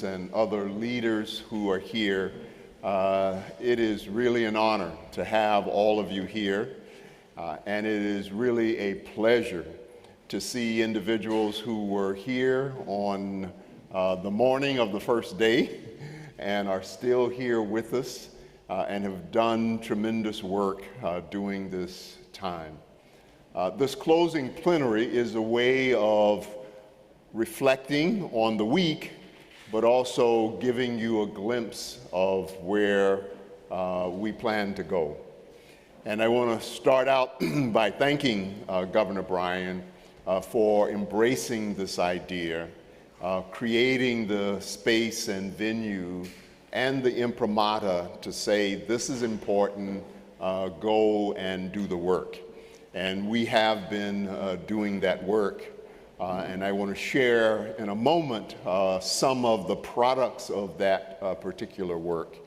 and other leaders who are here. It is really an honor to have all of you here, and it is really a pleasure to see individuals who were here on the morning of the first day and are still here with us and have done tremendous work during this time. This closing plenary is a way of reflecting on the week, but also giving you a glimpse of where we plan to go. And I want to start out by thanking Governor Bryan for embracing this idea, creating the space and venue and the imprimatur to say, this is important, go and do the work. And we have been doing that work. And I want to share in a moment some of the products of that particular work.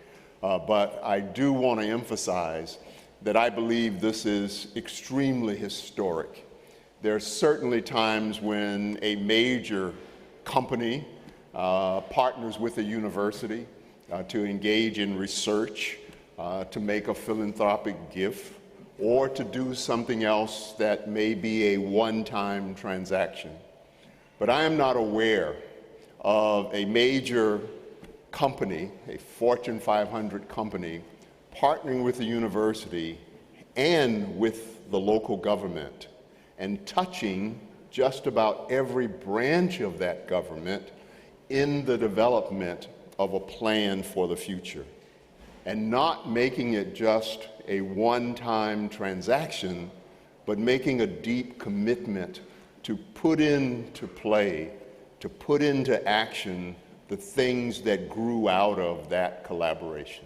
But I do want to emphasize that I believe this is extremely historic. There are certainly times when a major company partners with a university to engage in research, to make a philanthropic gift, or to do something else that may be a one-time transaction. But I am not aware of a major company, a Fortune 500 company, partnering with the university and with the local government and touching just about every branch of that government in the development of a plan for the future, and not making it just a one-time transaction, but making a deep commitment to put into play, to put into action the things that grew out of that collaboration.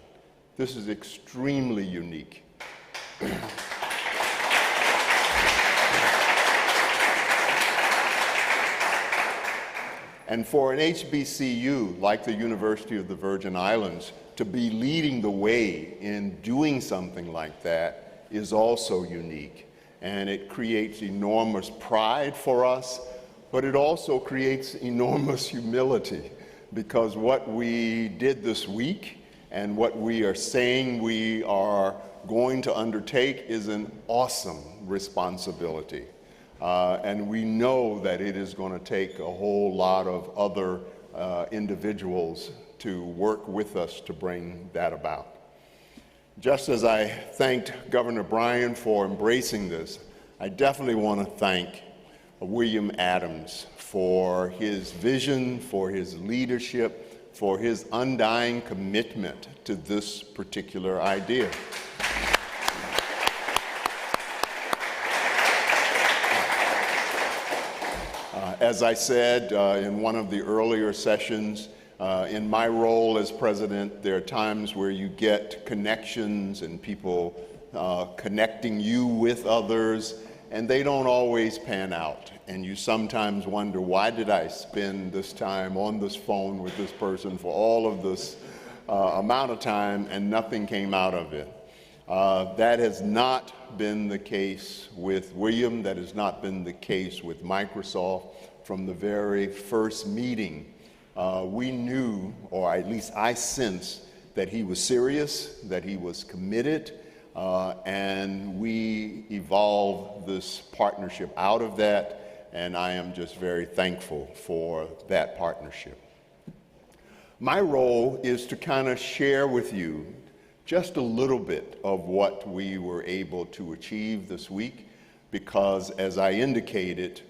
This is extremely unique. And for an HBCU like the University of the Virgin Islands to be leading the way in doing something like that is also unique. And it creates enormous pride for us, but it also creates enormous humility, because what we did this week and what we are saying we are going to undertake is an awesome responsibility. And we know that it is going to take a whole lot of other individuals to work with us to bring that about. Just as I thanked Governor Bryan for embracing this, I definitely want to thank William Adams for his vision, for his leadership, for his undying commitment to this particular idea. As I said in one of the earlier sessions, in my role as president, there are times where you get connections and people connecting you with others, and they don't always pan out. And you sometimes wonder, why did I spend this time on this phone with this person for all of this amount of time and nothing came out of it? That has not been the case with William. That has not been the case with Microsoft. From the very first meeting, we knew, or at least I sensed, that he was serious, that he was committed, and we evolved this partnership out of that, and I am just very thankful for that partnership. My role is to kind of share with you just a little bit of what we were able to achieve this week, because as I indicated,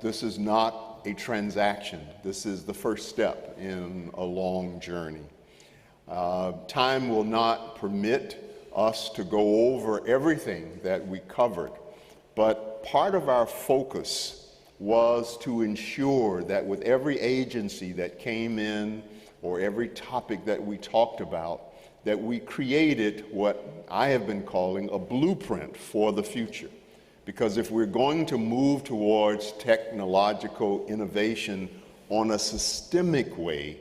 this is not a transaction. This is the first step in a long journey. Time will not permit us to go over everything that we covered, but part of our focus was to ensure that with every agency that came in or every topic that we talked about, that we created what I have been calling a blueprint for the future. Because if we're going to move towards technological innovation on a systemic way,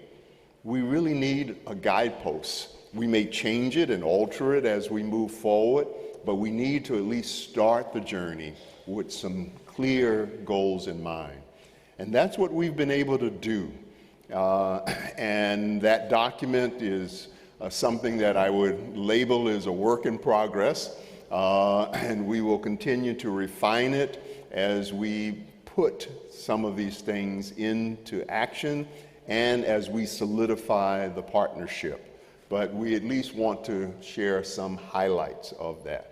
we really need a guidepost. We may change it and alter it as we move forward, but we need to at least start the journey with some clear goals in mind. And that's what we've been able to do. And that document is something that I would label as a work in progress, and we will continue to refine it as we put some of these things into action and as we solidify the partnership. But we at least want to share some highlights of that.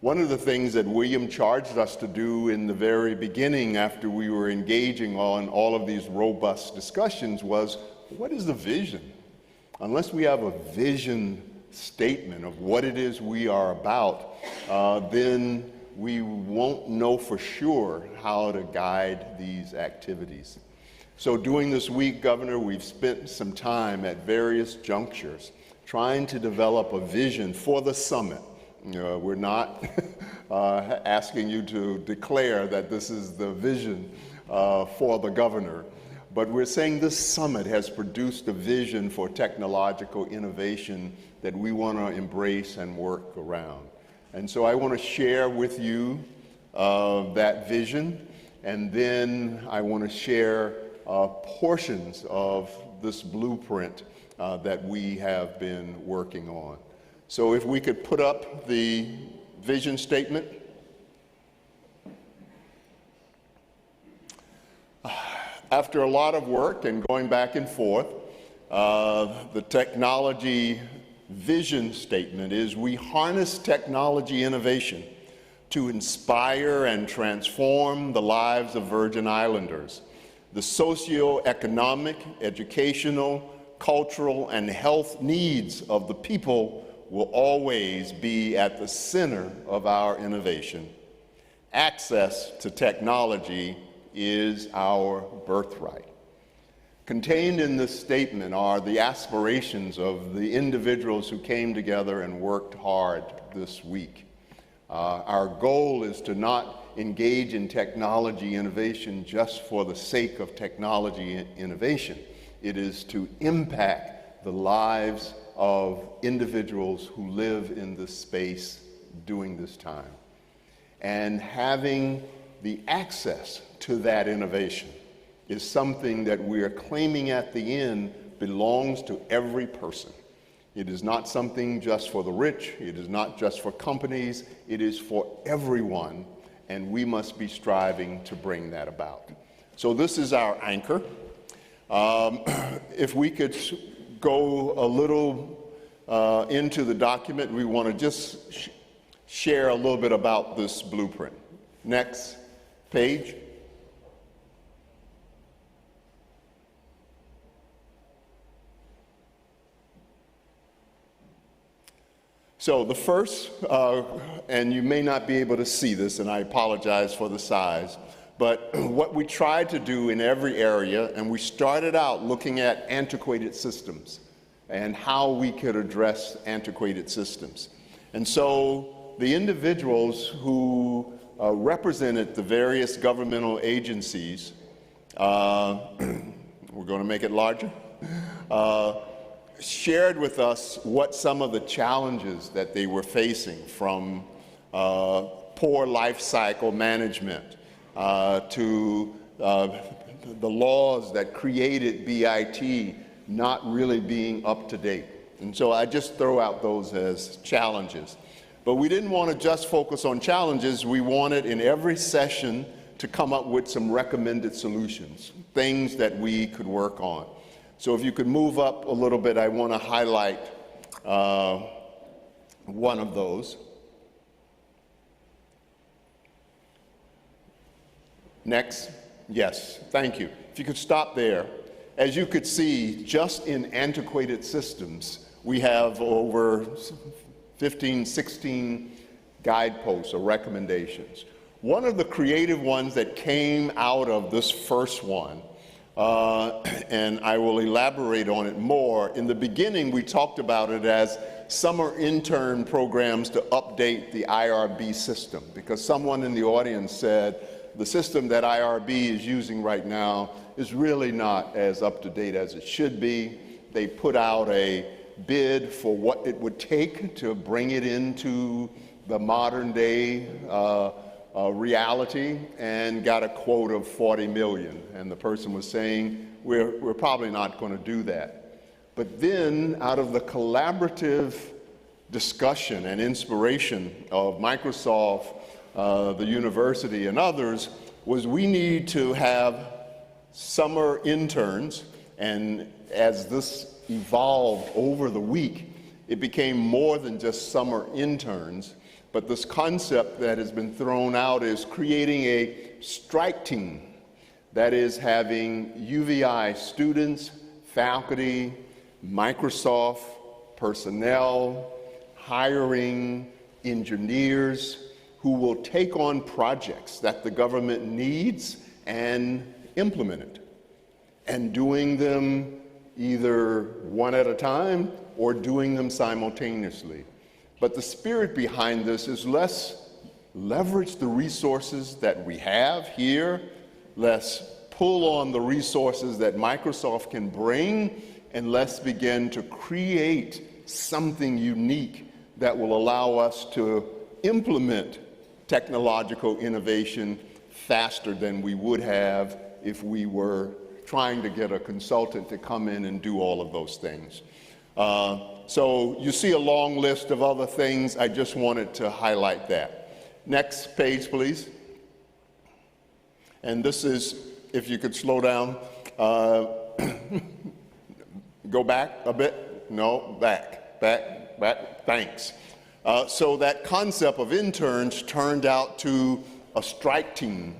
One of the things that William charged us to do in the very beginning after we were engaging on all of these robust discussions was, what is the vision? Unless we have a vision statement of what it is we are about, then we won't know for sure how to guide these activities. So during this week, Governor, we've spent some time at various junctures trying to develop a vision for the summit. We're not asking you to declare that this is the vision for the governor, but we're saying this summit has produced a vision for technological innovation that we want to embrace and work around. And so I want to share with you that vision, and then I want to share portions of this blueprint that we have been working on. So if we could put up the vision statement. After a lot of work and going back and forth, the technology vision statement is: we harness technology innovation to inspire and transform the lives of Virgin Islanders. The socio-economic, educational, cultural, and health needs of the people will always be at the center of our innovation. Access to technology is our birthright. Contained in this statement are the aspirations of the individuals who came together and worked hard this week. Our goal is to not engage in technology innovation just for the sake of technology innovation. It is to impact the lives of individuals who live in this space during this time. And having the access to that innovation is something that we are claiming at the end belongs to every person. It is not something just for the rich, it is not just for companies, it is for everyone, and we must be striving to bring that about. So this is our anchor. If we could go a little into the document, we want to just share a little bit about this blueprint. Next page. So the first, and you may not be able to see this, and I apologize for the size, but what we tried to do in every area, and we started out looking at antiquated systems and how we could address antiquated systems. And so the individuals who represented the various governmental agencies, we're going to make it larger, shared with us what some of the challenges that they were facing, from poor life cycle management to the laws that created BIT not really being up to date. And so I just throw out those as challenges. But we didn't want to just focus on challenges. We wanted in every session to come up with some recommended solutions, things that we could work on. So if you could move up a little bit, I want to highlight one of those. Next. Yes, thank you. If you could stop there. As you could see, just in antiquated systems, we have over 15, 16 guideposts or recommendations. One of the creative ones that came out of this first one, and I will elaborate on it more. In the beginning, we talked about it as summer intern programs to update the IRB system, because someone in the audience said the system that IRB is using right now is really not as up to date as it should be. They put out a bid for what it would take to bring it into the modern day reality and got a quote of 40 million. And the person was saying, we're probably not going to do that. But then, out of the collaborative discussion and inspiration of Microsoft, the university, and others, was we need to have summer interns. And as this evolved over the week, it became more than just summer interns. But this concept that has been thrown out is creating a strike team, that is having UVI students, faculty, Microsoft personnel, hiring engineers who will take on projects that the government needs and implement it, and doing them either one at a time or doing them simultaneously. But the spirit behind this is let's leverage the resources that we have here, let's pull on the resources that Microsoft can bring, and let's begin to create something unique that will allow us to implement technological innovation faster than we would have if we were trying to get a consultant to come in and do all of those things. So you see a long list of other things. I just wanted to highlight that. Next page, please. And this is, if you could slow down, go back a bit. No, back, thanks. So that concept of interns turned out to a strike team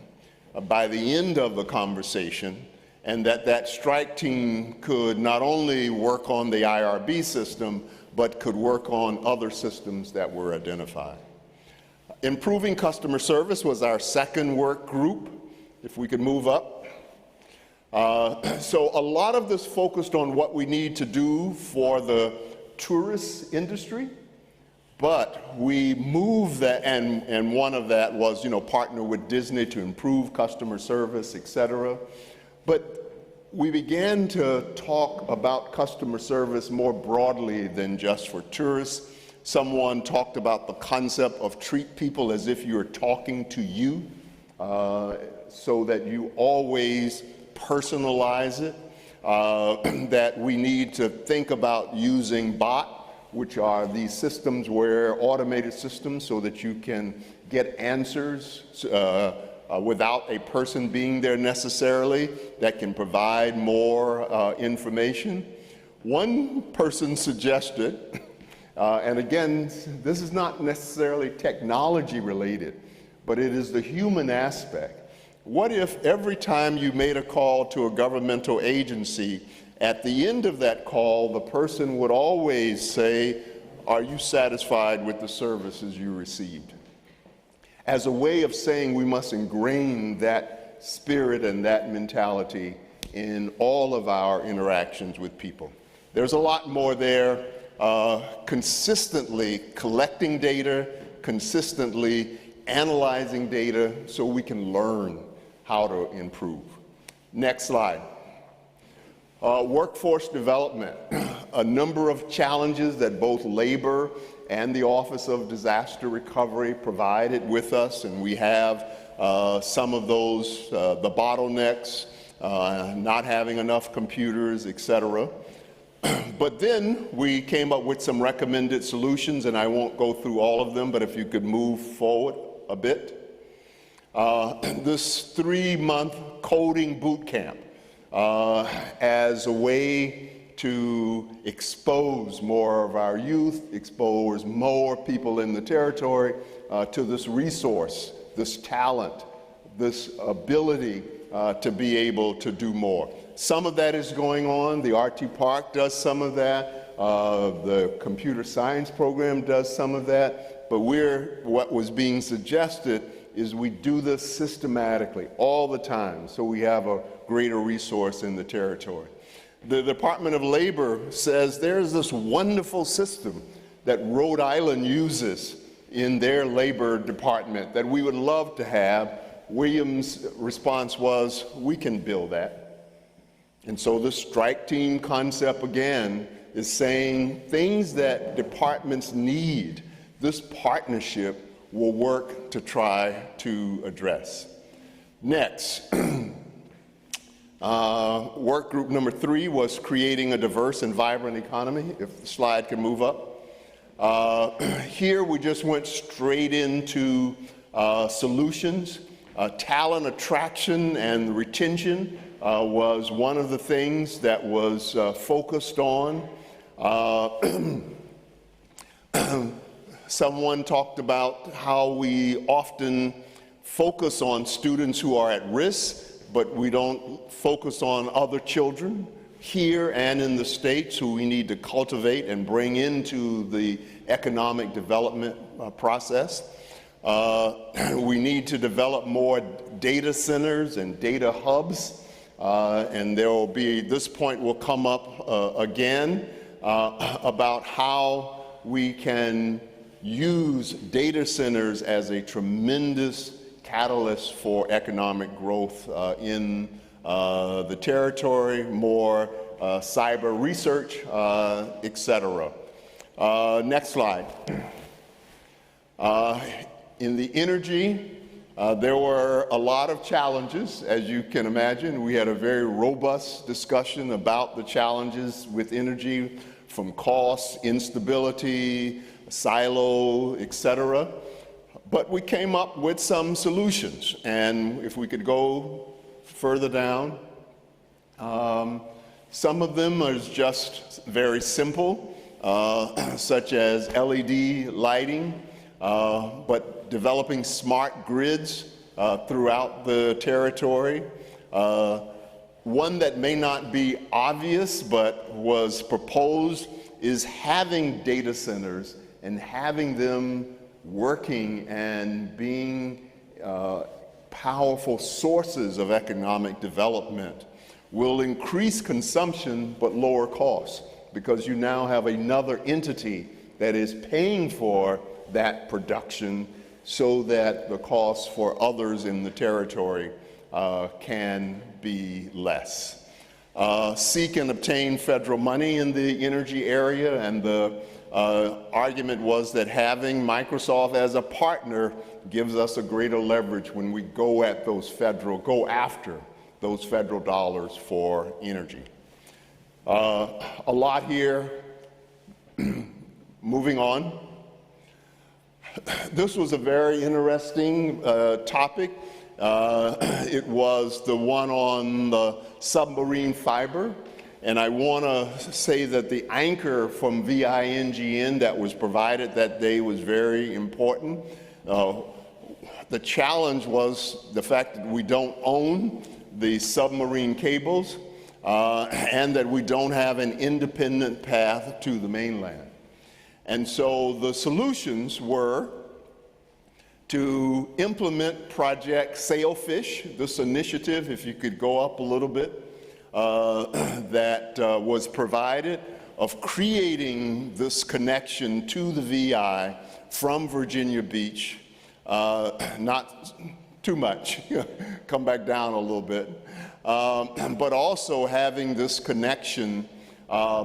by the end of the conversation, and that strike team could not only work on the IRB system, but could work on other systems that were identified. Improving customer service was our second work group, if we could move up. So a lot of this focused on what we need to do for the tourist industry, but we moved that, and one of that was, partner with Disney to improve customer service, et cetera. But we began to talk about customer service more broadly than just for tourists. Someone talked about the concept of treat people as if you're talking to you, so that you always personalize it, that we need to think about using bot, which are these systems where automated systems so that you can get answers without a person being there necessarily, that can provide more information. One person suggested, and again, this is not necessarily technology related, but it is the human aspect. What if every time you made a call to a governmental agency, at the end of that call, the person would always say, "Are you satisfied with the services you received?" As a way of saying we must ingrain that spirit and that mentality in all of our interactions with people. There's a lot more there. Consistently collecting data, consistently analyzing data so we can learn how to improve. Next slide. Workforce development. A number of challenges that both labor and the Office of Disaster Recovery provided with us, and we have some of those, the bottlenecks, not having enough computers, et cetera. But then we came up with some recommended solutions, and I won't go through all of them, but if you could move forward a bit. This 3-month coding boot camp as a way to expose more of our youth, expose more people in the territory to this resource, this talent, this ability to be able to do more. Some of that is going on. The RT Park does some of that. The computer science program does some of that. But what was being suggested is we do this systematically all the time so we have a greater resource in the territory. The Department of Labor says there's this wonderful system that Rhode Island uses in their labor department that we would love to have. William's response was, we can build that. And so the strike team concept again is saying things that departments need, this partnership will work to try to address. Next, work group number 3 was creating a diverse and vibrant economy. If the slide can move up. Here we just went straight into solutions. Talent attraction and retention was one of the things that was focused on. Someone talked about how we often focus on students who are at risk, but we don't focus on other children here and in the States who we need to cultivate and bring into the economic development process. We need to develop more data centers and data hubs, and there will be, this point will come up again about how we can use data centers as a tremendous catalyst for economic growth in the territory, more cyber research, et cetera. Next slide. In the energy, there were a lot of challenges, as you can imagine. We had a very robust discussion about the challenges with energy, from cost, instability, silo, et cetera. But we came up with some solutions, and if we could go further down, some of them are just very simple, such as LED lighting, but developing smart grids throughout the territory. One that may not be obvious but was proposed is having data centers and having them working and being powerful sources of economic development will increase consumption but lower costs, because you now have another entity that is paying for that production so that the costs for others in the territory can be less. Seek and obtain federal money in the energy area, and the argument was that having Microsoft as a partner gives us a greater leverage when we go after those federal dollars for energy. A lot here. Moving on. This was a very interesting topic. It was the one on the submarine fiber. And I want to say that the anchor from VINGN that was provided that day was very important. The challenge was the fact that we don't own the submarine cables and that we don't have an independent path to the mainland. And so the solutions were to implement Project Sailfish, this initiative, if you could go up a little bit, that was provided, of creating this connection to the VI from Virginia Beach, not too much, come back down a little bit, but also having this connection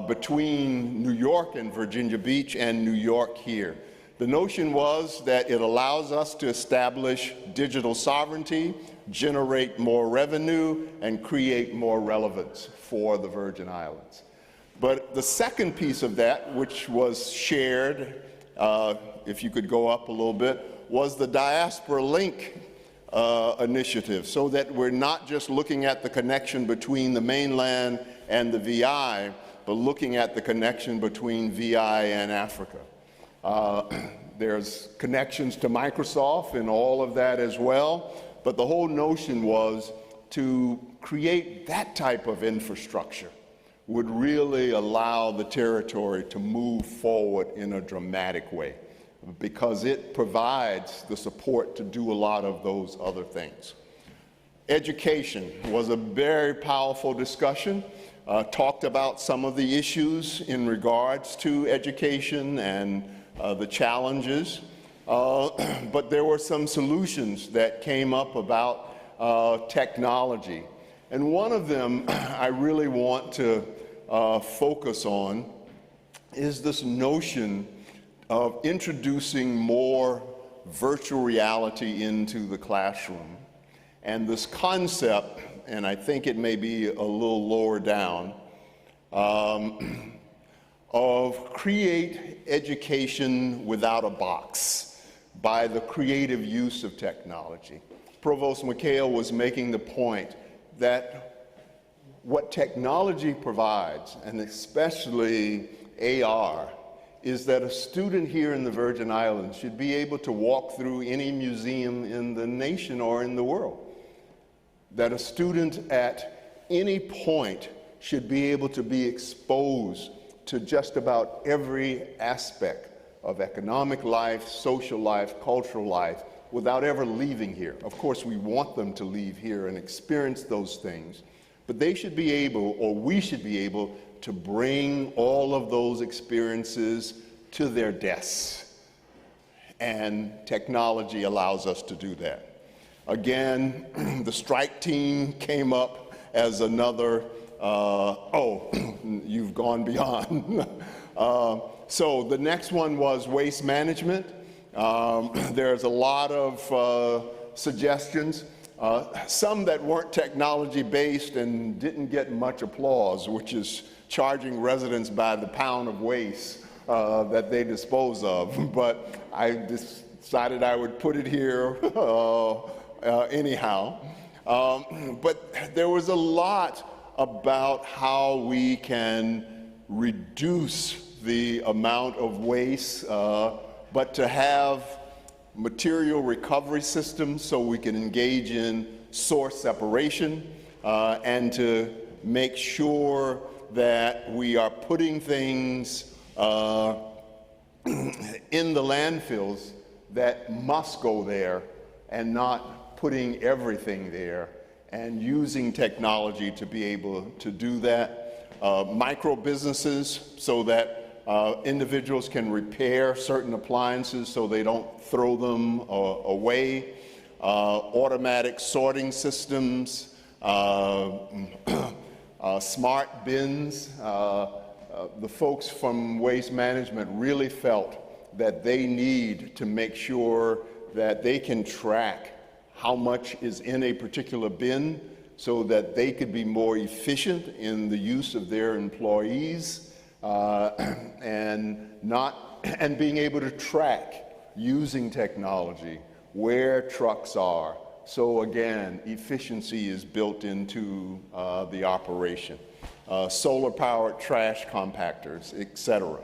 between New York and Virginia Beach and New York here. The notion was that it allows us to establish digital sovereignty, generate more revenue, and create more relevance for the Virgin Islands. But the second piece of that, which was shared, if you could go up a little bit, was the Diaspora Link initiative, so that we're not just looking at the connection between the mainland and the VI, but looking at the connection between VI and Africa. There's connections to Microsoft and all of that as well, but the whole notion was to create that type of infrastructure would really allow the territory to move forward in a dramatic way, because it provides the support to do a lot of those other things. Education was a very powerful discussion. Talked about some of the issues in regards to education and the challenges, but there were some solutions that came up about technology. And one of them I really want to focus on is this notion of introducing more virtual reality into the classroom. And this concept, and I think it may be a little lower down, of create education without a box by the creative use of technology. Provost McHale was making the point that what technology provides, and especially AR, is that a student here in the Virgin Islands should be able to walk through any museum in the nation or in the world. That a student at any point should be able to be exposed to just about every aspect of economic life, social life, cultural life, without ever leaving here. Of course, we want them to leave here and experience those things, but they should be able, or we should be able, to bring all of those experiences to their desks. And technology allows us to do that. Again, the strike team came up as another, you've gone beyond. So the next one was waste management. There's a lot of suggestions, some that weren't technology-based and didn't get much applause, which is charging residents by the pound of waste that they dispose of. But I decided I would put it here anyhow. But there was a lot about how we can reduce the amount of waste, but to have material recovery systems so we can engage in source separation and to make sure that we are putting things in the landfills that must go there and not putting everything there, and using technology to be able to do that. Micro businesses so that individuals can repair certain appliances so they don't throw them away. Automatic sorting systems, smart bins. The folks from Waste Management really felt that they need to make sure that they can track how much is in a particular bin so that they could be more efficient in the use of their employees, and being able to track using technology where trucks are. So again, efficiency is built into the operation. Solar-powered trash compactors, etc.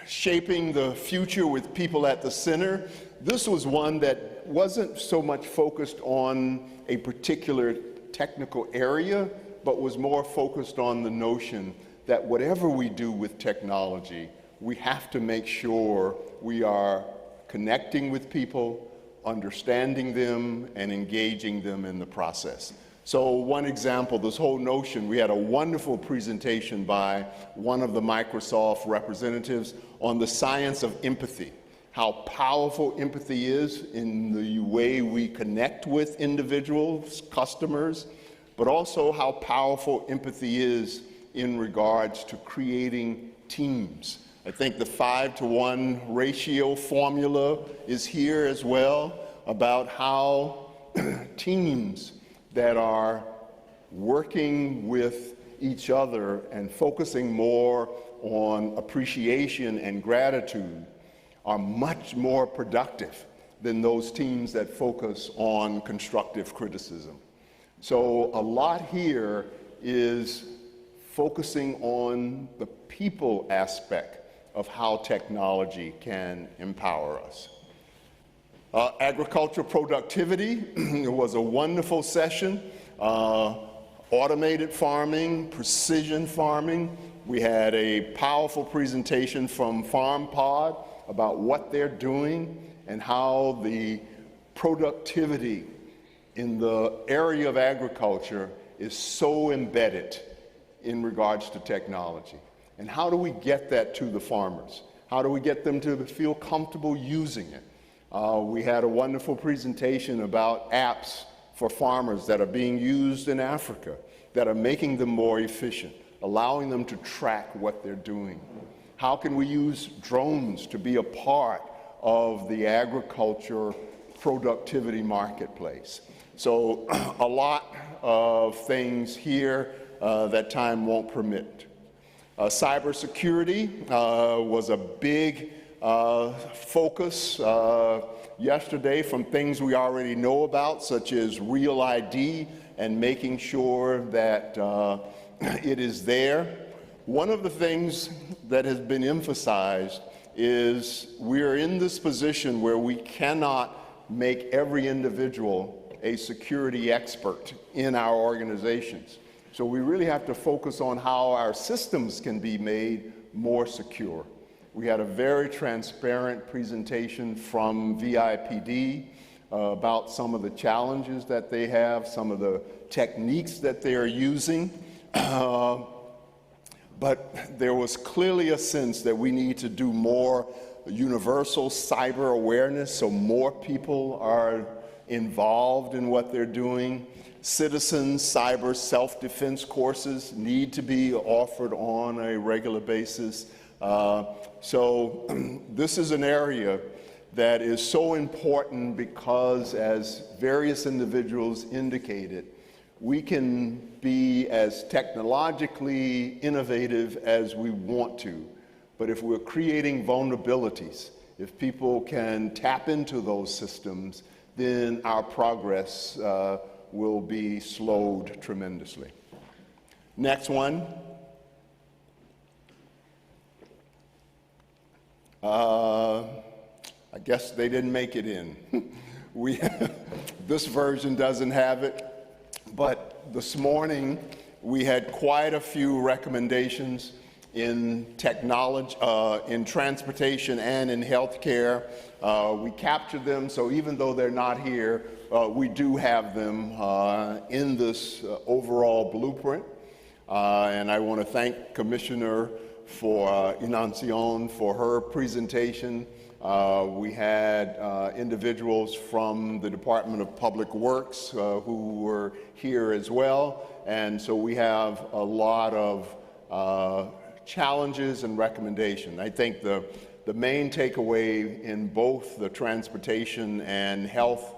Shaping the future with people at the center. This was one that wasn't so much focused on a particular technical area, but was more focused on the notion that whatever we do with technology, we have to make sure we are connecting with people, understanding them, and engaging them in the process. So one example, this whole notion, we had a wonderful presentation by one of the Microsoft representatives on the science of empathy, how powerful empathy is in the way we connect with individuals, customers, but also how powerful empathy is in regards to creating teams. I think the 5-to-1 ratio formula is here as well, about how teams that are working with each other and focusing more on appreciation and gratitude are much more productive than those teams that focus on constructive criticism. So a lot here is focusing on the people aspect of how technology can empower us. Agricultural productivity was a wonderful session. Automated farming, precision farming. We had a powerful presentation from FarmPod about what they're doing and how the productivity in the area of agriculture is so embedded in regards to technology. And how do we get that to the farmers? How do we get them to feel comfortable using it? We had a wonderful presentation about apps for farmers that are being used in Africa that are making them more efficient, allowing them to track what they're doing. How can we use drones to be a part of the agriculture productivity marketplace? So a lot of things here that time won't permit. Cybersecurity was a big focus yesterday, from things we already know about, such as Real ID and making sure that it is there. One of the things that has been emphasized is we're in this position where we cannot make every individual a security expert in our organizations. So we really have to focus on how our systems can be made more secure. We had a very transparent presentation from VIPD about some of the challenges that they have, some of the techniques that they are using. But there was clearly a sense that we need to do more universal cyber awareness so more people are involved in what they're doing. Citizens cyber self-defense courses need to be offered on a regular basis. So this is an area that is so important because, as various individuals indicated, we can be as technologically innovative as we want to, but if we're creating vulnerabilities, if people can tap into those systems, then our progress will be slowed tremendously. Next one. I guess they didn't make it in. This version doesn't have it, but this morning we had quite a few recommendations in technology, in transportation and in healthcare. We captured them, so even though they're not here, we do have them in this overall blueprint. And I want to thank Commissioner for Enuncion for her presentation. We had individuals from the Department of Public Works who were here as well, and so we have a lot of challenges and recommendations. I think the main takeaway in both the transportation and health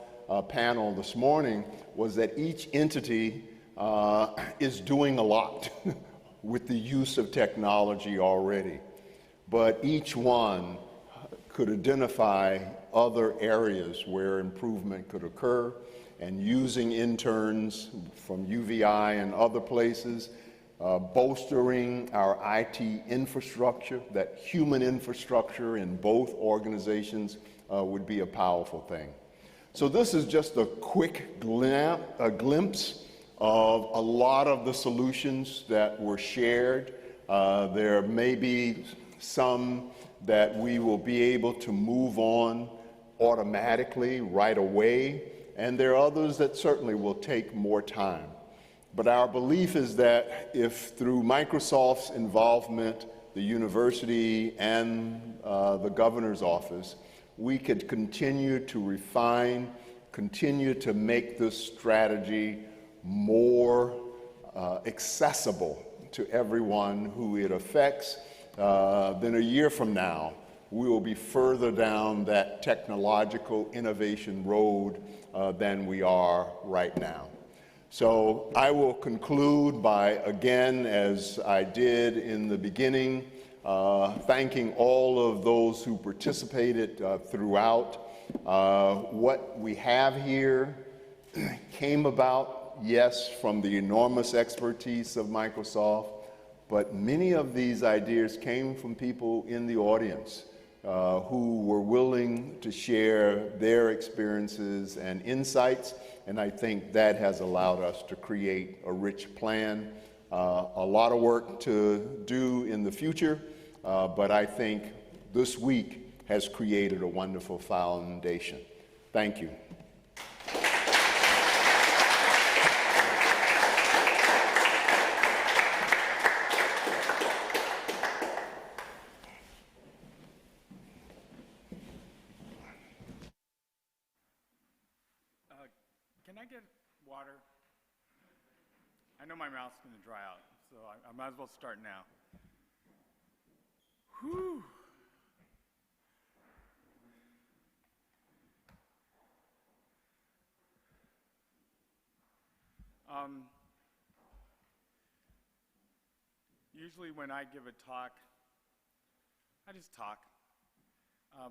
panel this morning was that each entity is doing a lot with the use of technology already, but each one could identify other areas where improvement could occur, and using interns from UVI and other places, bolstering our IT infrastructure, that human infrastructure in both organizations would be a powerful thing. So this is just a quick glimpse of a lot of the solutions that were shared. There may be some that we will be able to move on automatically right away, and there are others that certainly will take more time. But our belief is that if through Microsoft's involvement, the university and the governor's office, we could continue to refine, continue to make this strategy more accessible to everyone who it affects, then a year from now, we will be further down that technological innovation road than we are right now. So I will conclude by, again, as I did in the beginning, thanking all of those who participated throughout. What we have here came about, yes, from the enormous expertise of Microsoft, but many of these ideas came from people in the audience who were willing to share their experiences and insights, and I think that has allowed us to create a rich plan. A lot of work to do in the future, but I think this week has created a wonderful foundation. Thank you. Can I get water? I know my mouth's going to dry out, so I might as well start now. Whew. Usually when I give a talk, I just talk.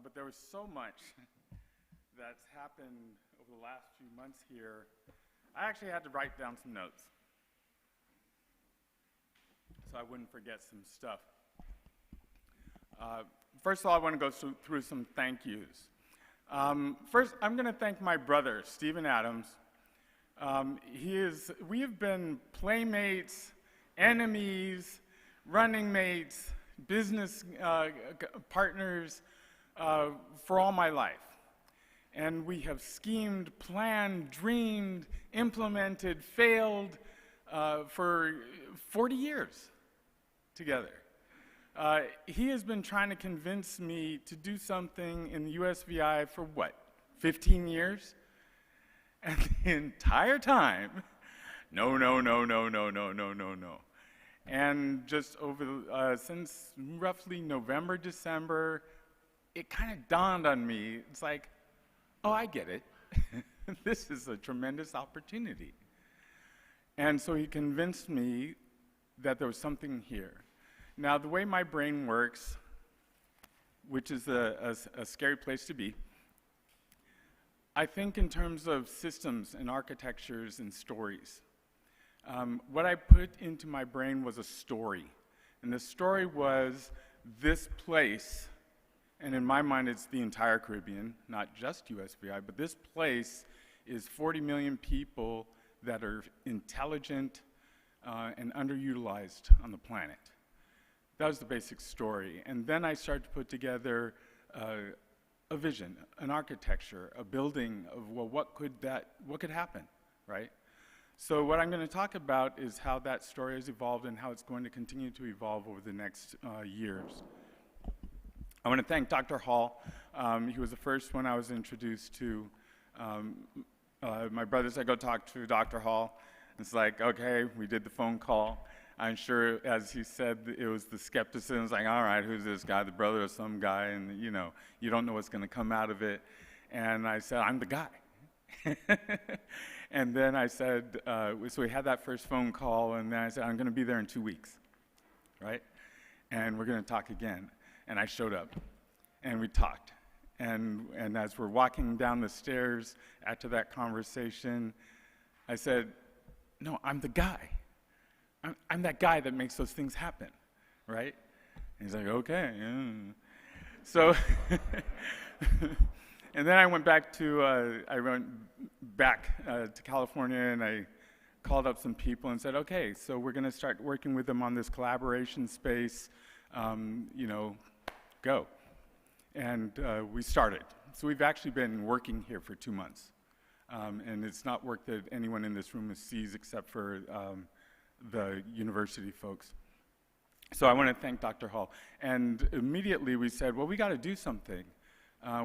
But there was so much that's happened over the last few months here. I actually had to write down some notes so I wouldn't forget some stuff. First of all, I want to go through some thank yous. First, I'm going to thank my brother, Stephen Adams. We have been playmates, enemies, running mates, business partners for all my life. And we have schemed, planned, dreamed, implemented, failed for 40 years together. He has been trying to convince me to do something in the USVI for what, 15 years? And the entire time, no. And just over, since roughly November, December, it kind of dawned on me, it's like, oh, I get it. This is a tremendous opportunity. And so he convinced me that there was something here. Now, the way my brain works, which is a scary place to be, I think in terms of systems and architectures and stories. What I put into my brain was a story. And the story was this place, and in my mind it's the entire Caribbean, not just USVI, but this place is 40 million people that are intelligent and underutilized on the planet. That was the basic story. And then I started to put together a vision, an architecture, a building of, well, what could happen, right? So what I'm going to talk about is how that story has evolved and how it's going to continue to evolve over the next years. I want to thank Dr. Hall. He was the first one I was introduced to. My brother said, go talk to Dr. Hall. It's like, okay, we did the phone call. I'm sure, as he said, it was the skepticism. It's like, all right, who's this guy, the brother of some guy, and you know, you don't know what's going to come out of it. And I said, I'm the guy. And then I said, so we had that first phone call, and then I said, I'm going to be there in 2 weeks, right? And we're going to talk again. And I showed up, and we talked. And as we're walking down the stairs after that conversation, I said, no, I'm the guy. I'm that guy that makes those things happen, right? And he's like, okay. Yeah. So, and then I went back to California, and I called up some people and said, okay, so we're going to start working with them on this collaboration space, you know, go. And we started. So we've actually been working here for 2 months. And it's not work that anyone in this room sees except for the university folks. So I want to thank Dr. Hall. And immediately we said, well, we got to do something.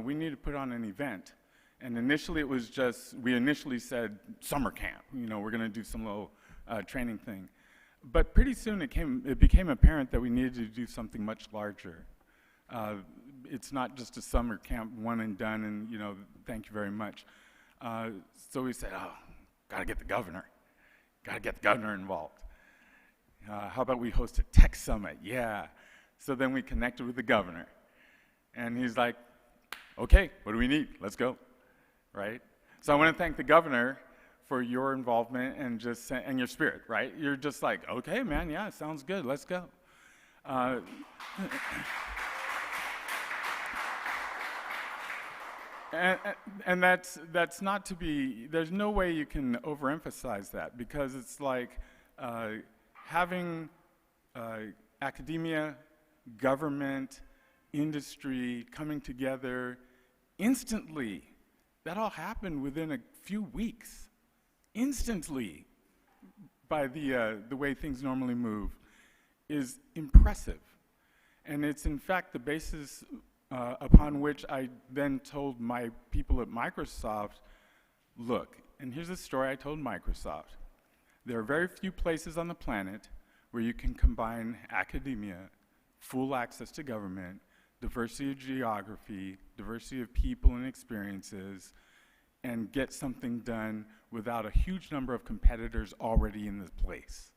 We need to put on an event. And initially it was just, we initially said summer camp. You know, we're going to do some little training thing. But pretty soon it became apparent that we needed to do something much larger. It's not just a summer camp, one and done, and you know, thank you very much. So we said, oh, got to get the governor. Got to get the governor involved. How about we host a tech summit? Yeah. So then we connected with the governor. And he's like, okay, what do we need? Let's go, right? So I want to thank the governor for your involvement and and your spirit, right? You're just like, okay, man, yeah, sounds good, let's go. And that's not to be, there's no way you can overemphasize that, because it's like having academia, government, industry coming together instantly. That all happened within a few weeks, instantly, by the way things normally move, is impressive. And it's in fact the basis upon which I then told my people at Microsoft, look, and here's the story I told Microsoft. There are very few places on the planet where you can combine academia, full access to government, diversity of geography, diversity of people and experiences, and get something done without a huge number of competitors already in the place.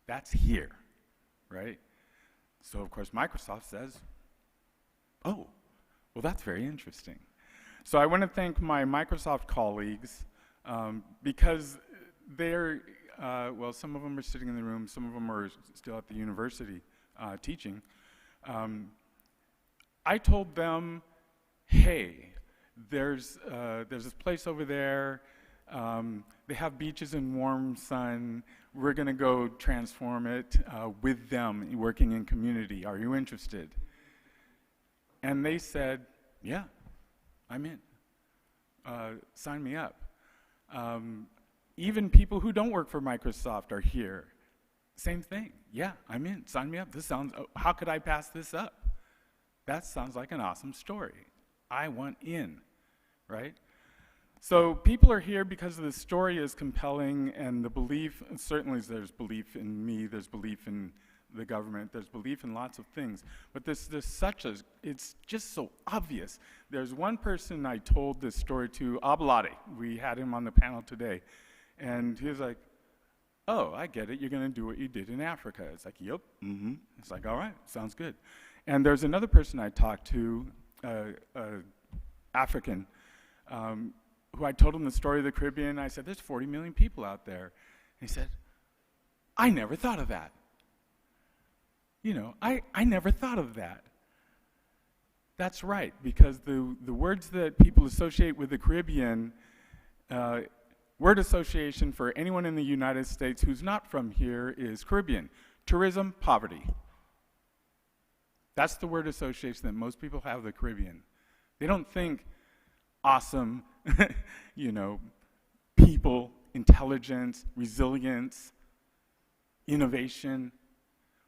That's here, right? So of course Microsoft says, oh, well that's very interesting. So I want to thank my Microsoft colleagues because they're, well, some of them are sitting in the room, some of them are still at the university teaching. I told them, hey, there's this place over there, they have beaches and warm sun, we're gonna go transform it with them, working in community, are you interested? And they said, yeah, I'm in, sign me up. Even people who don't work for Microsoft are here. Same thing, yeah, I'm in, sign me up. This sounds, how could I pass this up? That sounds like an awesome story. I want in, right? So people are here because the story is compelling and the belief, and certainly there's belief in me, there's belief in the government, there's belief in lots of things, but there's such a, it's just so obvious. There's one person I told this story to, Ablade, we had him on the panel today, and he was like, oh, I get it, you're gonna do what you did in Africa. It's like, yep, mm-hmm. It's like, all right, sounds good. And there's another person I talked to, African, who I told him the story of the Caribbean. I said, there's 40 million people out there. And he said, I never thought of that. You know, I never thought of that. That's right, because the words that people associate with the Caribbean, word association for anyone in the United States who's not from here is Caribbean, tourism, poverty. That's the word association that most people have with the Caribbean. They don't think awesome, you know, people, intelligence, resilience, innovation,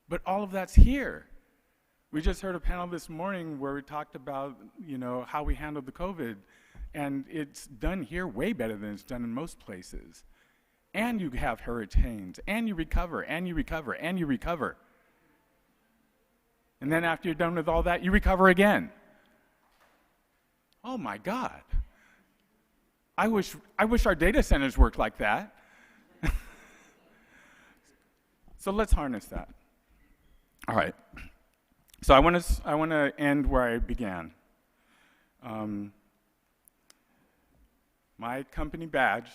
but all of that's here. We just heard a panel this morning where we talked about, you know, how we handled the COVID, and it's done here way better than it's done in most places. And you have hurricanes, and you recover, and you recover, and you recover. And then after you're done with all that, you recover again. Oh my God. I wish our data centers worked like that. So let's harness that. All right. So I want to end where I began. My company badge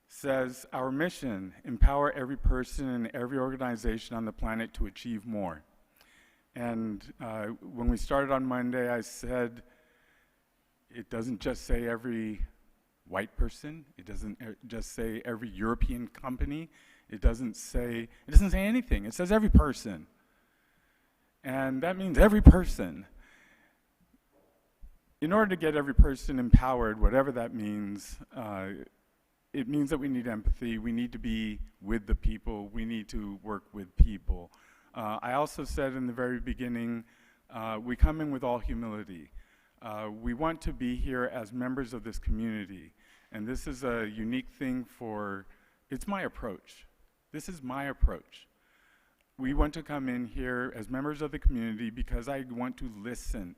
says, our mission, empower every person and every organization on the planet to achieve more. And when we started on Monday, I said, it doesn't just say every white person, it doesn't just say every European company, it doesn't say anything, it says every person. And that means every person. In order to get every person empowered, whatever that means, it means that we need empathy, we need to be with the people, we need to work with people. I also said in the very beginning, we come in with all humility. We want to be here as members of this community, and this is a unique thing for, it's my approach. This is my approach. We want to come in here as members of the community because I want to listen.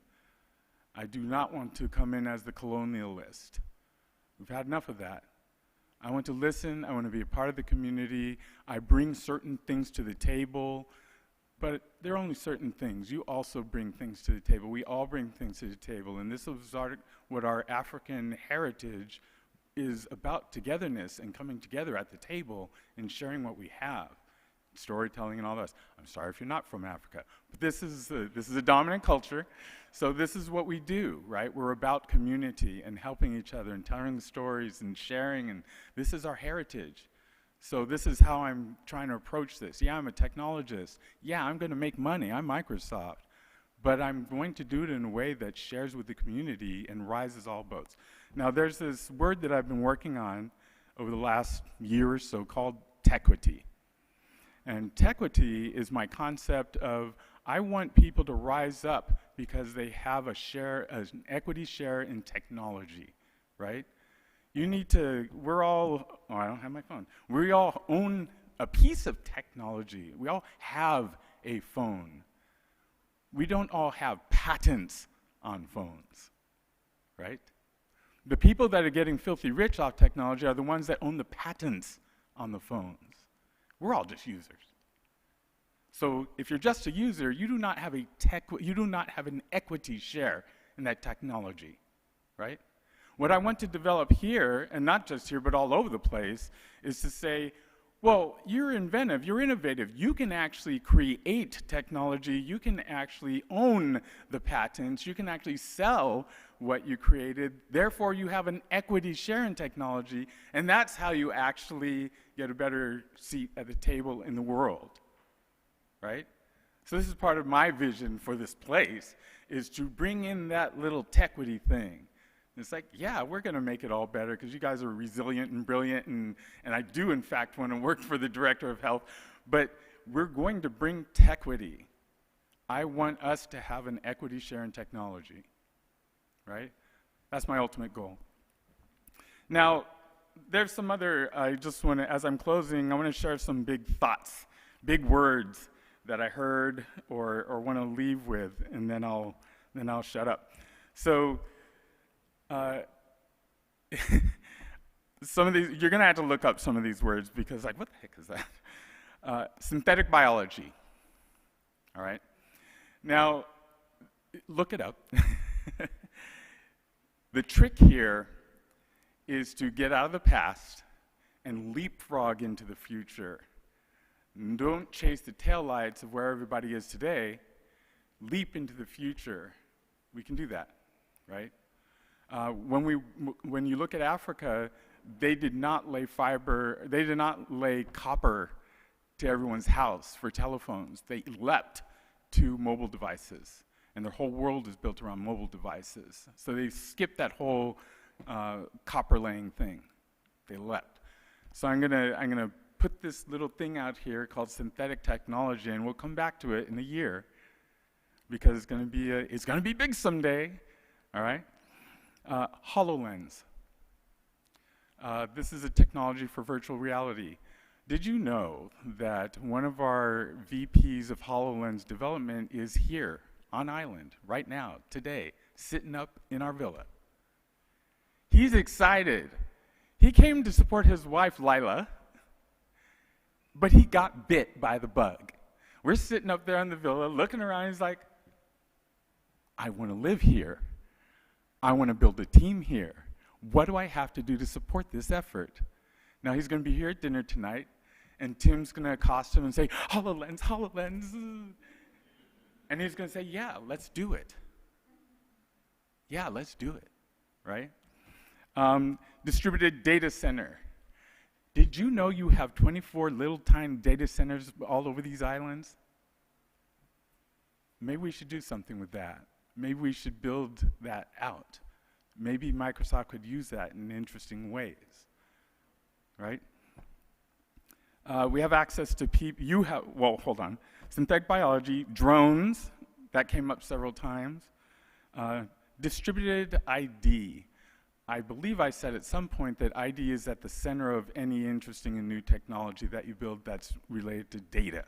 I do not want to come in as the colonialist. We've had enough of that. I want to listen, I want to be a part of the community, I bring certain things to the table, but there are only certain things. You also bring things to the table. We all bring things to the table, and this is what our African heritage is about, togetherness and coming together at the table and sharing what we have. Storytelling and all this. I'm sorry if you're not from Africa, but this is a dominant culture, so this is what we do, right? We're about community and helping each other and telling the stories and sharing, and this is our heritage. So this is how I'm trying to approach this. Yeah, I'm a technologist. Yeah, I'm going to make money. I'm Microsoft. But I'm going to do it in a way that shares with the community and rises all boats. Now, there's this word that I've been working on over the last year or so called tequity. And tequity is my concept of I want people to rise up because they have a share, an equity share in technology, right? You need to, we're all, oh, I don't have my phone. We all own a piece of technology. We all have a phone. We don't all have patents on phones, right? The people that are getting filthy rich off technology are the ones that own the patents on the phones. We're all just users. So if you're just a user, you do not have an equity share in that technology, right? What I want to develop here, and not just here, but all over the place, is to say, well, you're inventive, you're innovative, you can actually create technology, you can actually own the patents, you can actually sell what you created, therefore you have an equity share in technology, and that's how you actually get a better seat at the table in the world, right? So this is part of my vision for this place, is to bring in that little techquity thing. It's like, yeah, we're going to make it all better because you guys are resilient and brilliant, and I do, in fact, want to work for the director of health, but we're going to bring techquity. I want us to have an equity share in technology, right? That's my ultimate goal. Now, there's some other, I just want to, as I'm closing, I want to share some big thoughts, big words that I heard or want to leave with, and then I'll shut up. So, some of these, you're going to have to look up some of these words because, like, what the heck is that? Synthetic biology. All right? Now, look it up. The trick here is to get out of the past and leapfrog into the future. And don't chase the taillights of where everybody is today. Leap into the future. We can do that, right? When you look at Africa, they did not lay copper to everyone's house for telephones. They leapt to mobile devices, and their whole world is built around mobile devices. So they skipped that whole copper laying thing. They leapt. So I'm gonna put this little thing out here called synthetic technology, and we'll come back to it in a year because it's gonna be big someday. All right. Hololens. This is a technology for virtual reality. Did you know that one of our VPs of HoloLens development is here on island right now, today, sitting up in our villa? He's excited. He came to support his wife, Lila, but he got bit by the bug. We're sitting up there in the villa, looking around, he's like, I want to live here. I want to build a team here. What do I have to do to support this effort? Now he's going to be here at dinner tonight, and Tim's going to accost him and say, HoloLens, HoloLens. And he's going to say, yeah, let's do it. Yeah, let's do it, right? Distributed data center. Did you know you have 24 little tiny data centers all over these islands? Maybe we should do something with that. Maybe we should build that out. Maybe Microsoft could use that in interesting ways, right? We have access to people, hold on. Synthetic biology, drones, that came up several times. Distributed ID. I believe I said at some point that ID is at the center of any interesting and new technology that you build that's related to data.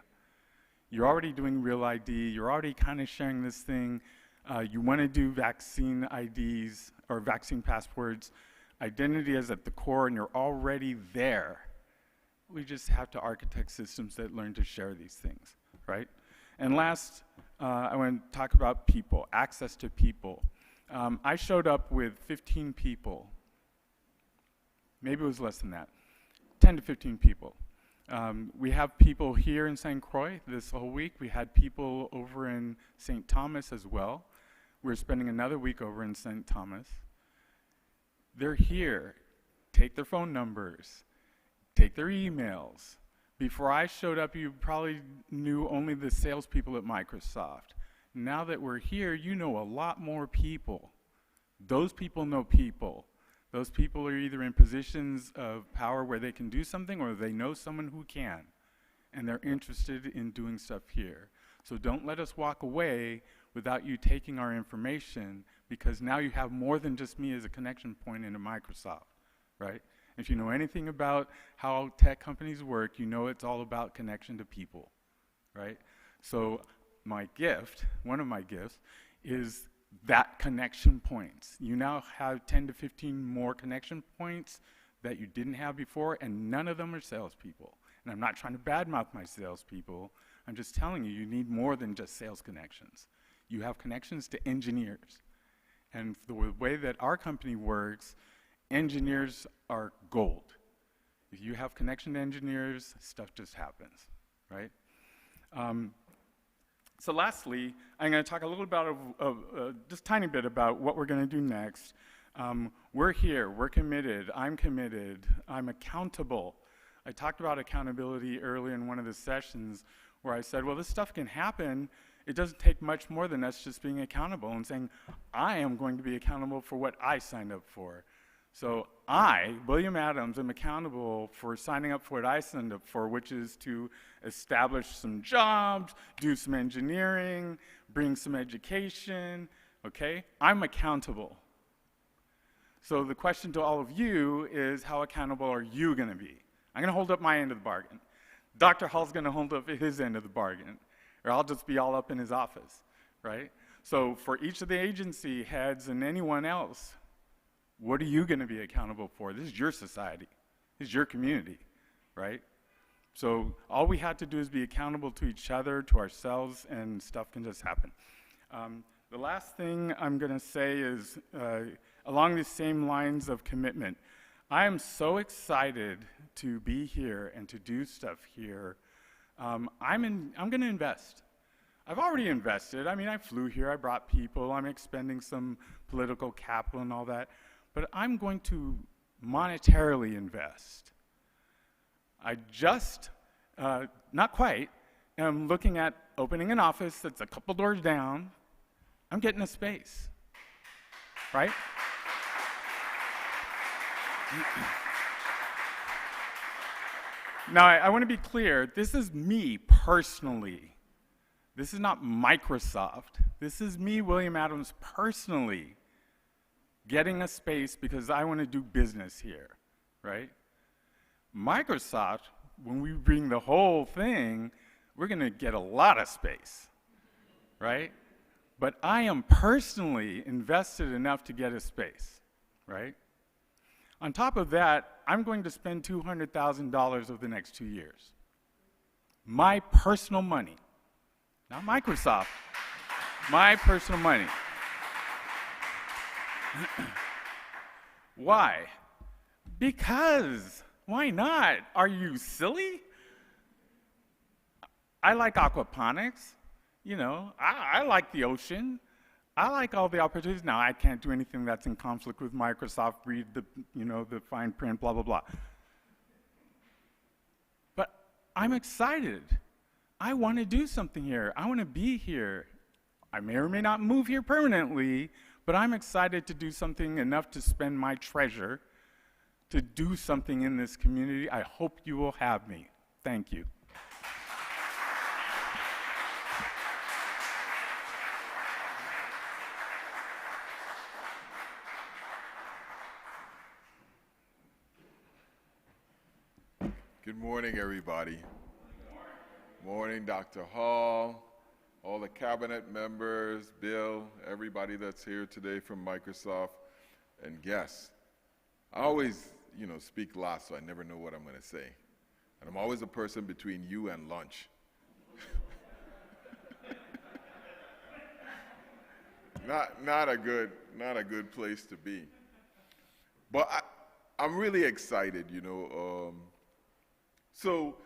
You're already doing real ID, you're already kind of sharing this thing. You want to do vaccine IDs or vaccine passports. Identity is at the core, and you're already there. We just have to architect systems that learn to share these things, right? And last, I want to talk about people, access to people. I showed up with 15 people. Maybe it was less than that, 10 to 15 people. We have people here in St. Croix this whole week. We had people over in St. Thomas as well. We're spending another week over in St. Thomas. They're here. Take their phone numbers. Take their emails. Before I showed up, you probably knew only the salespeople at Microsoft. Now that we're here, you know a lot more people. Those people know people. Those people are either in positions of power where they can do something, or they know someone who can, and they're interested in doing stuff here. So don't let us walk away without you taking our information, because now you have more than just me as a connection point into Microsoft, right? If you know anything about how tech companies work, you know it's all about connection to people, right? So my gift, one of my gifts, is that connection points. You now have 10 to 15 more connection points that you didn't have before, and none of them are salespeople. And I'm not trying to badmouth my salespeople. I'm just telling you, you need more than just sales connections. You have connections to engineers. And the way that our company works, engineers are gold. If you have connection to engineers, stuff just happens, right? So lastly, I'm going to talk a little about, just a tiny bit about what we're going to do next. We're here, we're committed, I'm accountable. I talked about accountability earlier in one of the sessions where I said, well, this stuff can happen. It doesn't take much more than us just being accountable and saying, I am going to be accountable for what I signed up for. So I, William Adams, am accountable for signing up for what I signed up for, which is to establish some jobs, do some engineering, bring some education, okay? I'm accountable. So the question to all of you is, how accountable are you gonna be? I'm gonna hold up my end of the bargain. Dr. Hall's gonna hold up his end of the bargain, or I'll just be all up in his office, right? So for each of the agency heads and anyone else, what are you going to be accountable for? This is your society. This is your community, right? So all we have to do is be accountable to each other, to ourselves, and stuff can just happen. The last thing I'm going to say is along the same lines of commitment. I am so excited to be here and to do stuff here. I'm going to invest. I've already invested. I mean, I flew here, I brought people, I'm expending some political capital and all that. But I'm going to monetarily invest. I just, not quite, am looking at opening an office that's a couple doors down. I'm getting a space, right? Now, I want to be clear. This is me personally. This is not Microsoft. This is me, William Adams, personally getting a space because I want to do business here, right? Microsoft, when we bring the whole thing, we're going to get a lot of space, right? But I am personally invested enough to get a space, right? On top of that, I'm going to spend $200,000 over the next 2 years. My personal money, not Microsoft, my personal money. Why? Because, why not? Are you silly? I like aquaponics, you know, I like the ocean. I like all the opportunities. Now, I can't do anything that's in conflict with Microsoft, read the, you know, the fine print, blah, blah, blah. But I'm excited. I want to do something here. I want to be here. I may or may not move here permanently, but I'm excited to do something enough to spend my treasure to do something in this community. I hope you will have me. Thank you. Good morning, everybody. Morning, Dr. Hall, all the cabinet members, Bill, everybody that's here today from Microsoft, and guests. I always, you know, speak last, so I never know what I'm going to say. And I'm always a person between you and lunch. Not a good place to be. But I'm really excited, you know. So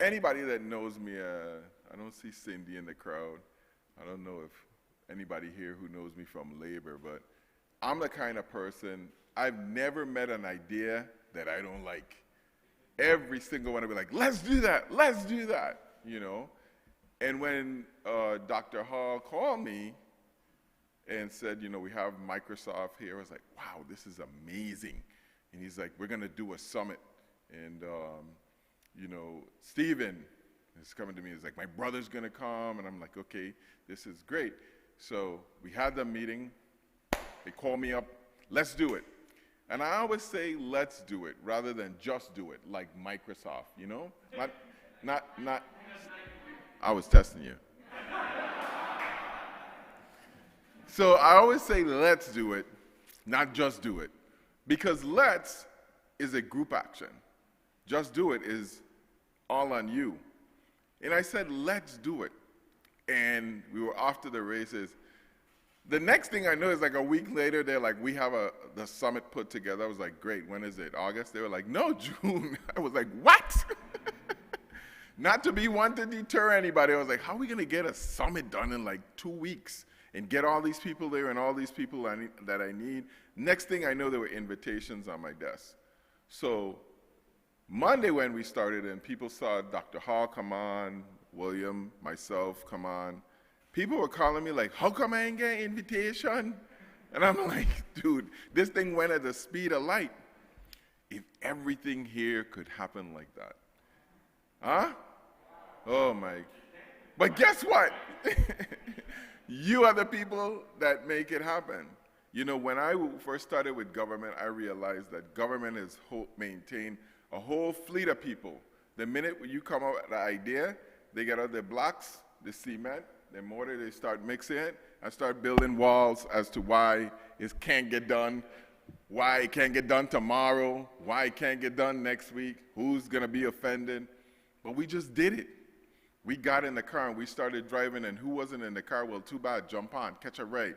anybody that knows me, I don't see Cindy in the crowd. I don't know if anybody here who knows me from labor, but I'm the kind of person, I've never met an idea that I don't like. Every single one will be like, let's do that, you know. And when Dr. Hall called me and said, you know, we have Microsoft here, I was like, wow, this is amazing. And he's like, we're going to do a summit. And, you know, Stephen is coming to me. He's like, my brother's going to come. And I'm like, okay, this is great. So we had the meeting. They called me up. Let's do it. And I always say, let's do it, rather than just do it, like Microsoft, you know? I was testing you. So I always say, let's do it, not just do it. Because let's is a group action. Just do it is all on you. And I said, let's do it. And we were off to the races. The next thing I know is like a week later, they're like, we have the summit put together. I was like, great, when is it? August? They were like, no, June. I was like, what? Not to be one to deter anybody. I was like, how are we going to get a summit done in like 2 weeks and get all these people there and all these people that I need? Next thing I know, there were invitations on my desk. So Monday when we started and people saw Dr. Hall come on, William, myself come on, people were calling me like, how come I ain't get an invitation? And I'm like, dude, this thing went at the speed of light. If everything here could happen like that. Huh? Oh my. But guess what? You are the people that make it happen. You know, when I first started with government, I realized that government is maintain a whole fleet of people. The minute you come up with the idea, they get out their blocks, the cement, the mortar, they start mixing it, and start building walls as to why it can't get done, why it can't get done tomorrow, why it can't get done next week, who's going to be offended. But we just did it. We got in the car and we started driving, and who wasn't in the car? Well, too bad, jump on, catch a ride.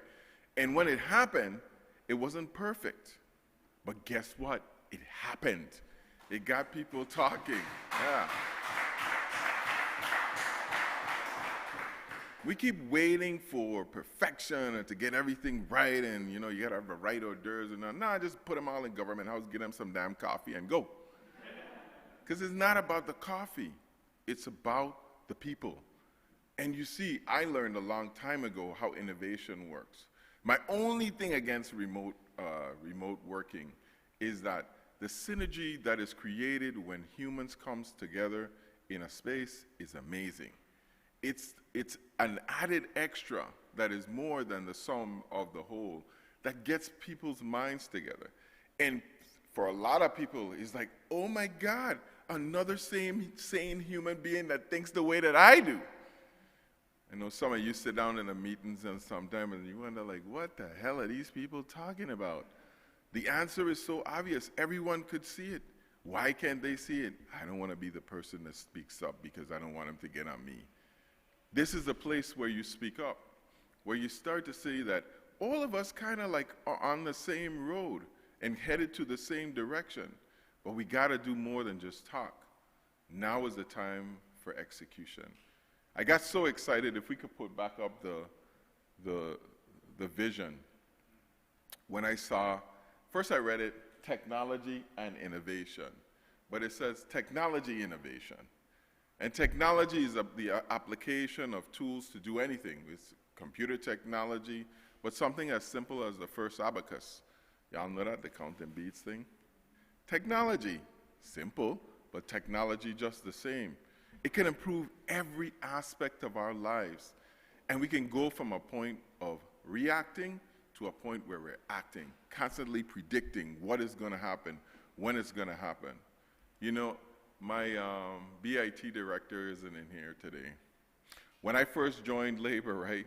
And when it happened, it wasn't perfect. But guess what? It happened. It got people talking. Yeah. We keep waiting for perfection and to get everything right, and you know, you gotta have the right hors d'oeuvres, and nah, just put them all in government house, get them some damn coffee and go. Because it's not about the coffee, it's about the people. And you see, I learned a long time ago how innovation works. My only thing against remote working is that the synergy that is created when humans comes together in a space is amazing. It's an added extra that is more than the sum of the whole that gets people's minds together. And for a lot of people, it's like, oh my God, another sane human being that thinks the way that I do. I know some of you sit down in the meetings and sometimes and you wonder like, what the hell are these people talking about? The answer is so obvious. Everyone could see it. Why can't they see it? I don't want to be the person that speaks up because I don't want them to get on me. This is a place where you speak up, where you start to see that all of us kind of like are on the same road and headed to the same direction, but we got to do more than just talk. Now is the time for execution. I got so excited. If we could put back up the vision. When I saw, first I read it, technology and innovation, but it says technology innovation. And technology is the application of tools to do anything. It's computer technology, but something as simple as the first abacus. Y'all know that, the counting beads thing? Technology, simple, but technology just the same. It can improve every aspect of our lives. And we can go from a point of reacting to a point where we're acting, constantly predicting what is going to happen, when it's going to happen. You know, my BIT director isn't in here today. When I first joined labor, right,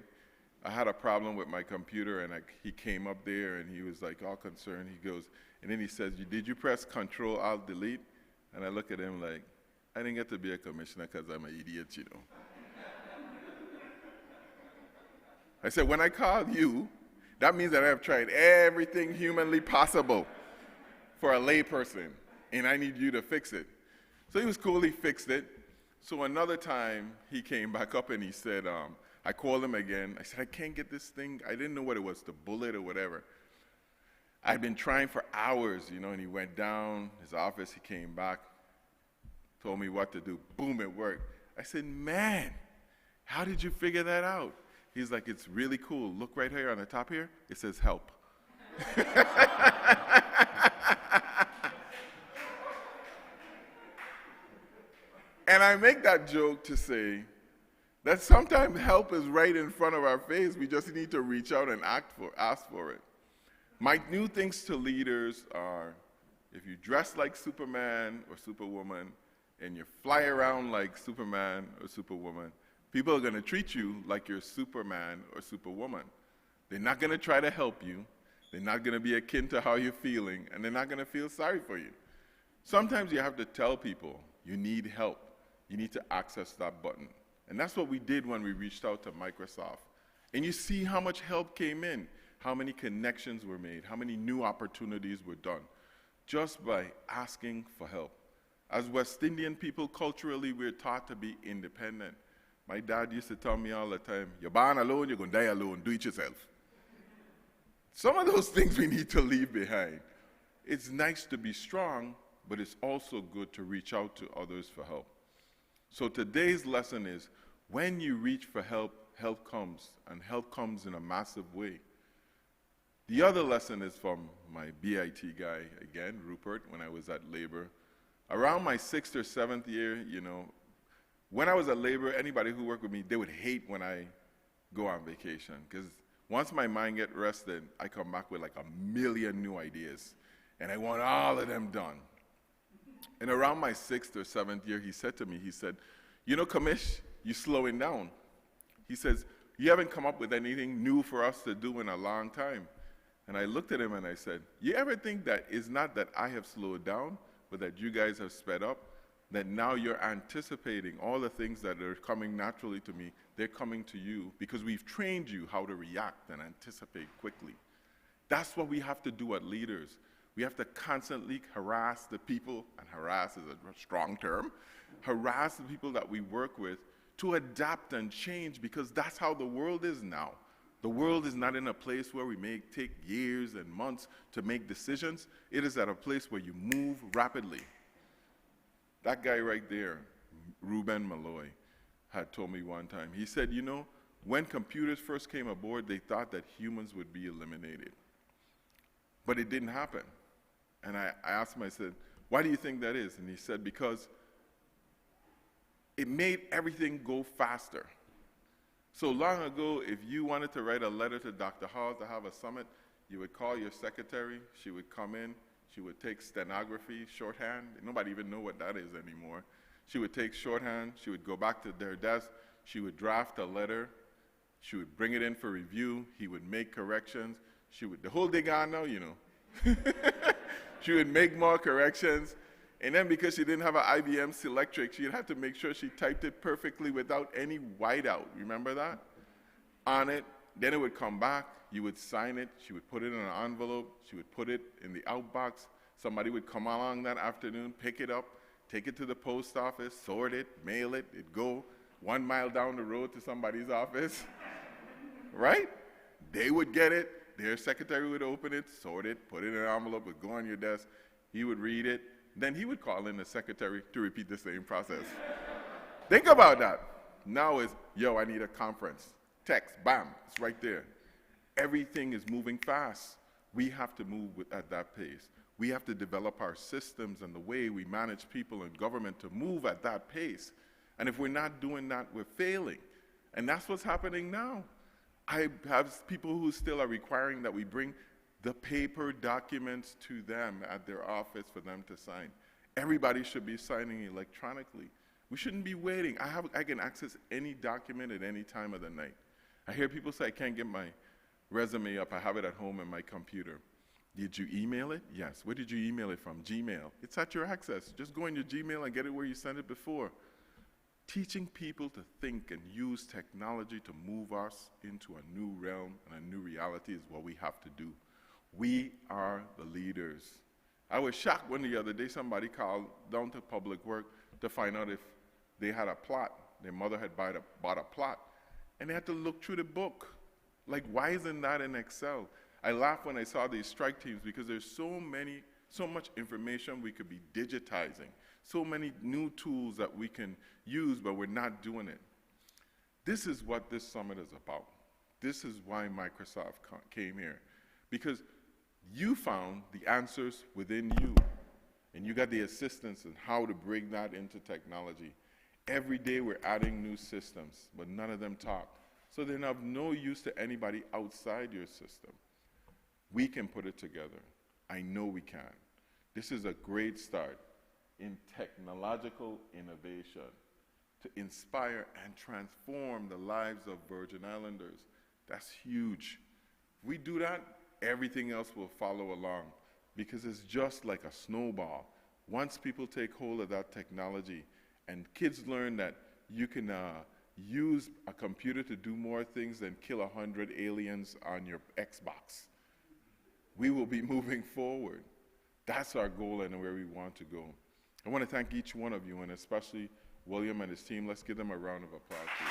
I had a problem with my computer, and he came up there, and he was like all concerned. He goes, and then he says, did you press Control Alt Delete? And I look at him like, I didn't get to be a commissioner because I'm an idiot, you know. I said, when I called you, that means that I have tried everything humanly possible for a layperson, and I need you to fix it. So he was cool, he fixed it. So another time, he came back up and he said, I called him again. I said, I can't get this thing. I didn't know what it was, the bullet or whatever. I'd been trying for hours, you know, and he went down his office, he came back, told me what to do. Boom, it worked. I said, man, how did you figure that out? He's like, it's really cool. Look right here on the top here. It says help. And I make that joke to say that sometimes help is right in front of our face. We just need to reach out and ask for it. My new things to leaders are, if you dress like Superman or Superwoman and you fly around like Superman or Superwoman, People are going to treat you like you're Superman or Superwoman. They're not going to try to help you. They're not going to be akin to how you're feeling, and they're not going to feel sorry for you. Sometimes you have to tell people you need help. You need to access that button. And that's what we did when we reached out to Microsoft. And you see how much help came in, how many connections were made, how many new opportunities were done, just by asking for help. As West Indian people, culturally, we're taught to be independent. My dad used to tell me all the time, you're born alone, you're going to die alone, do it yourself. Some of those things we need to leave behind. It's nice to be strong, but it's also good to reach out to others for help. So today's lesson is, when you reach for help, help comes, and help comes in a massive way. The other lesson is from my BIT guy, again, Rupert, when I was at Labor. Around my 6th or 7th year, when I was at Labor, anybody who worked with me, they would hate when I go on vacation, because once my mind gets rested, I come back with like 1,000,000 new ideas, and I want all of them done. And around my 6th or 7th year, he said to me, Kamish, you're slowing down. He says, you haven't come up with anything new for us to do in a long time. And I looked at him and I said, you ever think that it's not that I have slowed down, but that you guys have sped up? That now you're anticipating all the things that are coming naturally to me, they're coming to you because we've trained you how to react and anticipate quickly. That's what we have to do as leaders. We have to constantly harass the people, and harass is a strong term, harass the people that we work with to adapt and change, because that's how the world is now. The world is not in a place where we may take years and months to make decisions. It is at a place where you move rapidly. That guy right there, Ruben Malloy, had told me one time, he said, when computers first came aboard, they thought that humans would be eliminated. But it didn't happen. And I asked him, I said, why do you think that is? And he said, because it made everything go faster. So long ago, if you wanted to write a letter to Dr. Hall to have a summit, you would call your secretary, she would come in, she would take stenography, shorthand. Nobody even know what that is anymore. She would take shorthand, she would go back to their desk, she would draft a letter, she would bring it in for review, he would make corrections, the whole day gone now, She would make more corrections, and then because she didn't have an IBM Selectric, she'd have to make sure she typed it perfectly without any whiteout. Remember that? On it, then it would come back, you would sign it, she would put it in an envelope, she would put it in the outbox, somebody would come along that afternoon, pick it up, take it to the post office, sort it, mail it, it'd go 1 mile down the road to somebody's office, right? They would get it, their secretary would open it, sort it, put it in an envelope, it would go on your desk, he would read it, then he would call in the secretary to repeat the same process. Think about that. Now it's, I need a conference. Text, bam, it's right there. Everything is moving fast. We have to move at that pace. We have to develop our systems and the way we manage people and government to move at that pace. And if we're not doing that, we're failing. And that's what's happening now. I have people who still are requiring that we bring the paper documents to them at their office for them to sign. Everybody should be signing electronically. We shouldn't be waiting. I can access any document at any time of the night. I hear people say, I can't get my resume up. I have it at home in my computer. Did you email it? Yes. Where did you email it from? Gmail. It's at your access. Just go in your Gmail and get it where you sent it before. Teaching people to think and use technology to move us into a new realm and a new reality is what we have to do. We are the leaders. I was shocked when the other day somebody called down to Public Work to find out if they had a plot. Their mother had bought a plot. And they had to look through the book. Like, why isn't that in Excel? I laughed when I saw these strike teams because there's so much information we could be digitizing, so many new tools that we can use, but we're not doing it. This is what this summit is about. This is why Microsoft came here. Because you found the answers within you, and you got the assistance in how to bring that into technology. Every day we're adding new systems, but none of them talk. So they're of no use to anybody outside your system. We can put it together. I know we can. This is a great start in technological innovation to inspire and transform the lives of Virgin Islanders. That's huge. If we do that, everything else will follow along, because it's just like a snowball. Once people take hold of that technology and kids learn that you can use a computer to do more things than kill 100 aliens on your Xbox, we will be moving forward. That's our goal and where we want to go. I want to thank each one of you, and especially William and his team. Let's give them a round of applause, please.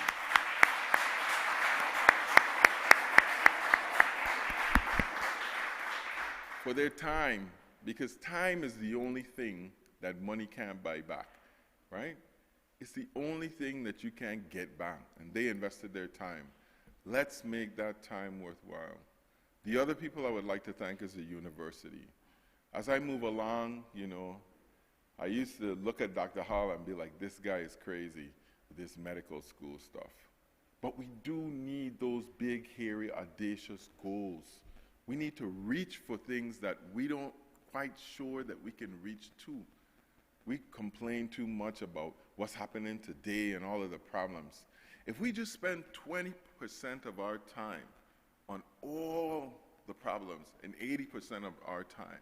For their time, because time is the only thing that money can't buy back, right? It's the only thing that you can't get back, and they invested their time. Let's make that time worthwhile. The other people I would like to thank is the university. As I move along, you know, I used to look at Dr. Hall and be like, this guy is crazy with this medical school stuff. But we do need those big, hairy, audacious goals. We need to reach for things that we don't quite sure that we can reach to. We complain too much about what's happening today and all of the problems. If we just spend 20% of our time on all the problems and 80% of our time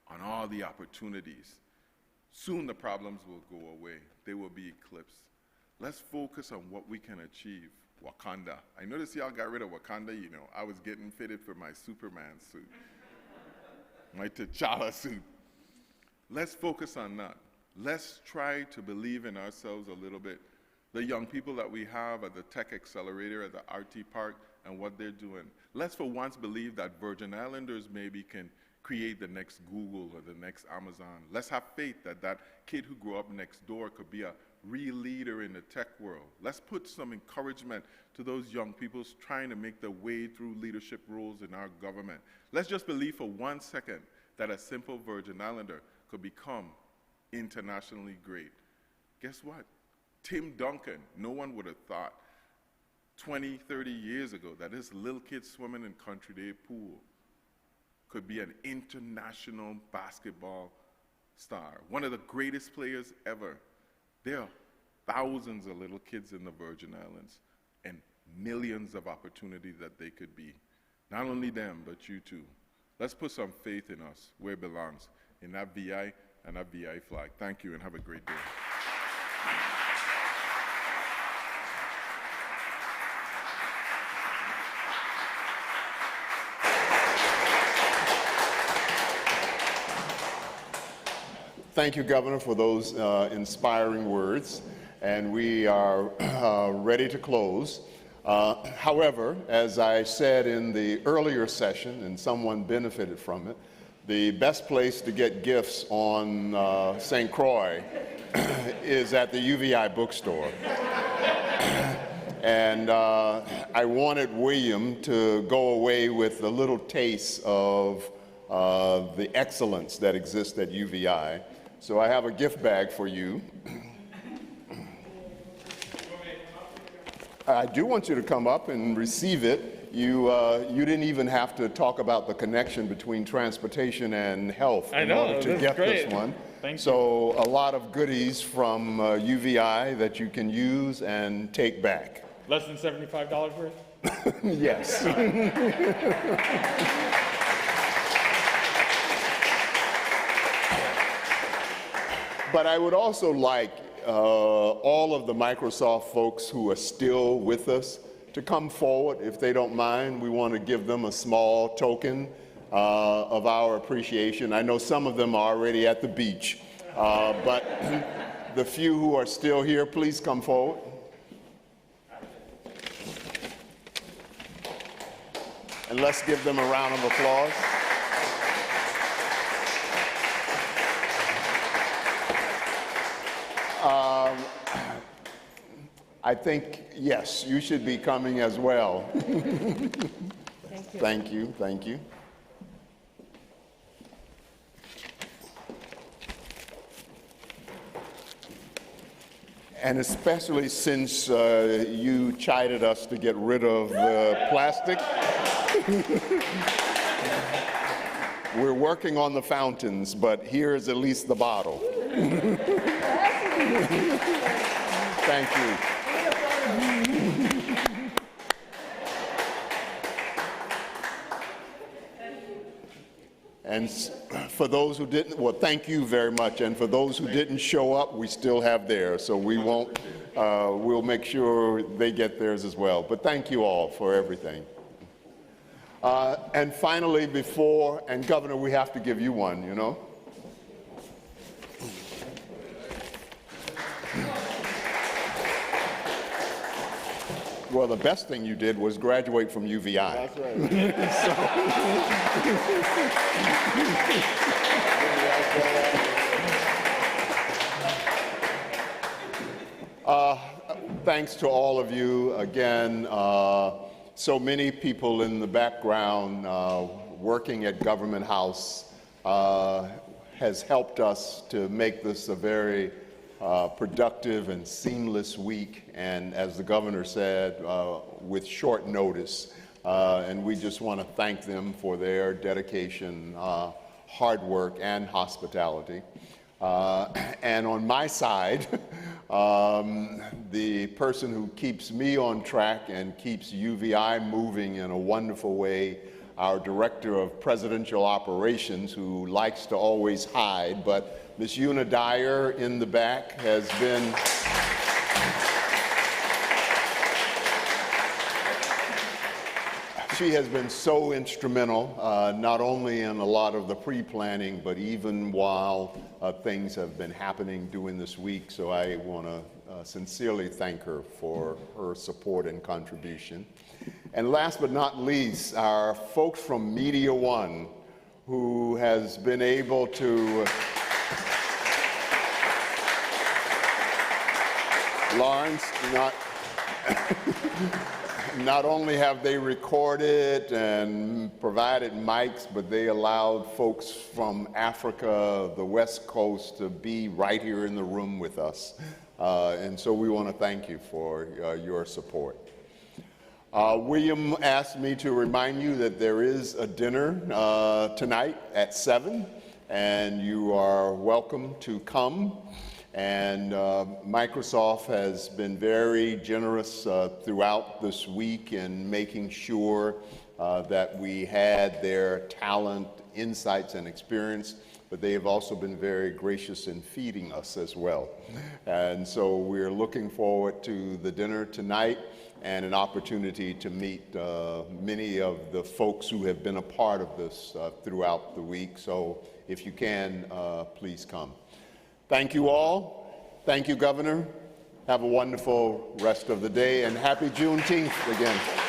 on all the opportunities, soon the problems will go away. They will be eclipsed. Let's focus on what we can achieve. Wakanda. I noticed y'all got rid of Wakanda, you know. I was getting fitted for my Superman suit, my T'Challa suit. Let's focus on that. Let's try to believe in ourselves a little bit. The young people that we have at the Tech Accelerator at the RT Park and what they're doing. Let's for once believe that Virgin Islanders maybe can create the next Google or the next Amazon. Let's have faith that that kid who grew up next door could be a real leader in the tech world. Let's put some encouragement to those young people trying to make their way through leadership roles in our government. Let's just believe for 1 second that a simple Virgin Islander could become internationally great. Guess what? Tim Duncan, no one would have thought 20, 30 years ago that this little kid swimming in Country Day pool could be an international basketball star, one of the greatest players ever. There are thousands of little kids in the Virgin Islands and millions of opportunities that they could be. Not only them, but you too. Let's put some faith in us where it belongs, in that VI and that VI flag. Thank you and have a great day. Thank you, Governor, for those inspiring words, and we are ready to close. However, as I said in the earlier session, and someone benefited from it, the best place to get gifts on St. Croix is at the UVI bookstore. And I wanted William to go away with a little taste of the excellence that exists at UVI. So I have a gift bag for you. I do want you to come up and receive it. You didn't even have to talk about the connection between transportation and health in order to get this one. Thank you. So a lot of goodies from UVI that you can use and take back. Less than $75 worth? Yes. But I would also like all of the Microsoft folks who are still with us to come forward if they don't mind. We want to give them a small token of our appreciation. I know some of them are already at the beach, but the few who are still here, please come forward. And let's give them a round of applause. I think, yes, you should be coming as well. Thank you. Thank you, thank you. And especially since you chided us to get rid of the plastic. We're working on the fountains, but here is at least the bottle. Thank you. And for those who didn't, well, thank you very much. And for those who didn't show up, we still have theirs. So we won't, we'll make sure they get theirs as well. But thank you all for everything. And finally, before, and Governor, we have to give you one, you know. Well, the best thing you did was graduate from UVI. That's right. Thanks to all of you again. So many people in the background working at Government House has helped us to make this a very productive and seamless week, and as the governor said, with short notice. And we just want to thank them for their dedication, hard work, and hospitality. And on my side, the person who keeps me on track and keeps UVI moving in a wonderful way, our Director of Presidential Operations, who likes to always hide, but Ms. Una Dyer in the back has been she has been so instrumental, not only in a lot of the pre-planning, but even while things have been happening during this week. So I want to sincerely thank her for her support and contribution. And last but not least, our folks from Media One, who has been able to Lawrence, not only have they recorded and provided mics, but they allowed folks from Africa, the West Coast, to be right here in the room with us. And so we want to thank you for your support. William asked me to remind you that there is a dinner tonight at 7, and you are welcome to come. And Microsoft has been very generous throughout this week in making sure that we had their talent, insights, and experience, but they have also been very gracious in feeding us as well. And so we're looking forward to the dinner tonight and an opportunity to meet many of the folks who have been a part of this throughout the week. So if you can, please come. Thank you all. Thank you, Governor. Have a wonderful rest of the day, and happy Juneteenth again.